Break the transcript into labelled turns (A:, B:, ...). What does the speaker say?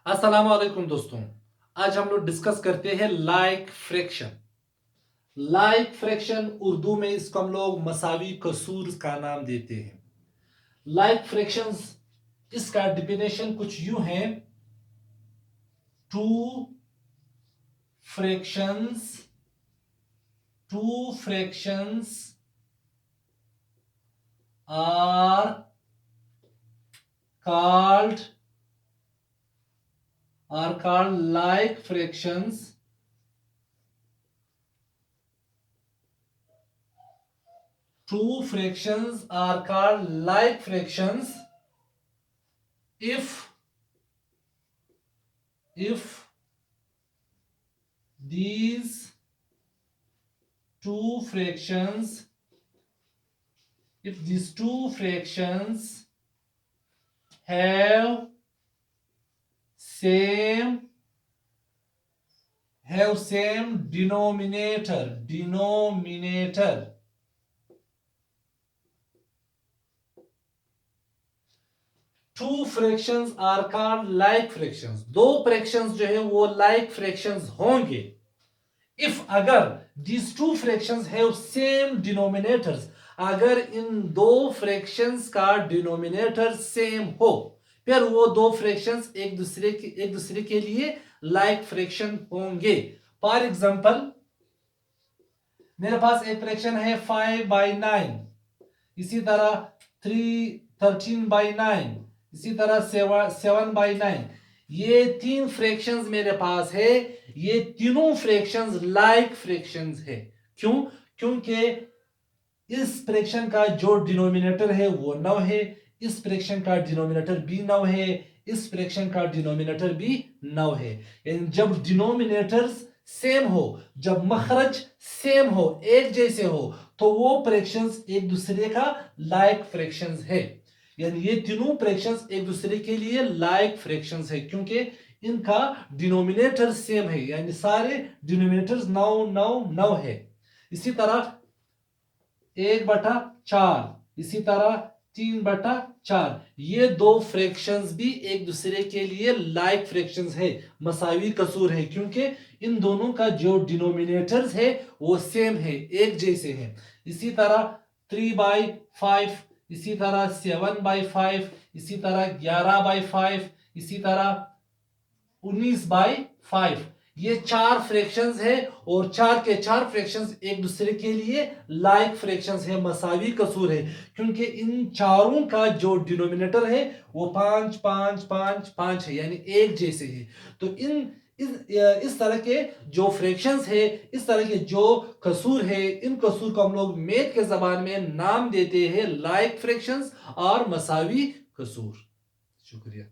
A: अस्सलाम वालेकुम दोस्तों। आज हम लोग डिस्कस करते हैं like fraction. Like fraction Urdu में इसको हम लोग मसावी कसूर का नाम देते हैं। लाइक फ्रैक्शंस, इसका डिफिनेशन कुछ यूं है: two fractions two fractions are called like fractions. Two fractions are called like fractions if these two fractions have same denominator. Two fractions are called like fractions. दो फ्रैक्शंस जो है वो like fractions होंगे if अगर these two fractions have same denominators, अगर इन दो fractions का denominator same हो, फिर वो दो फ्रैक्शंस एक दूसरे के लिए लाइक फ्रैक्शन होंगे। फॉर एग्जांपल, मेरे पास एक फ्रैक्शन है 5/9, इसी तरह 13/9, इसी तरह 7/9। ये तीन फ्रैक्शंस मेरे पास है। ये तीनों फ्रैक्शंस लाइक फ्रैक्शंस है। क्यों? क्योंकि इस फ्रैक्शन का जो डिनोमिनेटर है वो 9 है, इस फ्रैक्शन का डिनोमिनेटर भी 9 है, इस फ्रैक्शन का डिनोमिनेटर भी 9 है। यानी जब डिनोमिनेटर्स सेम हो, जब मखरज सेम हो, एक जैसे हो, तो वो फ्रैक्शंस एक दूसरे का लाइक फ्रैक्शंस है। यानी ये तीनों फ्रैक्शंस एक दूसरे के लिए लाइक फ्रैक्शंस है क्योंकि इनका डिनोमिनेटर सेम है। यानी सारे डिनोमिनेटर्स 9 है। इसी तरह 1/4, इसी तरह 3/4, ये दो फ्रैक्शंस भी एक दूसरे के लिए लाइक फ्रैक्शंस है, मसावी कसूर है, क्योंकि इन दोनों का जो डिनोमिनेटर्स है वो सेम है, एक जैसे है। इसी तरह 3/5, इसी तरह 7/5, इसी तरह 11/5, इसी तरह 19/5। ये चार फ्रैक्शंस है और चार के चार फ्रैक्शंस एक दूसरे के लिए लाइक फ्रैक्शंस है, मसावी कसूर है, क्योंकि इन चारों का जो डिनोमिनेटर है वो 5 5 5 5 है, यानी एक जैसे है। तो इस तरह के जो फ्रैक्शंस है, इस तरह के जो कसूर है, इन कसूर को हम लोग मैथ के जबान में नाम देते हैं लाइक फ्रैक्शंस और मसावी कसूर। शुक्रिया।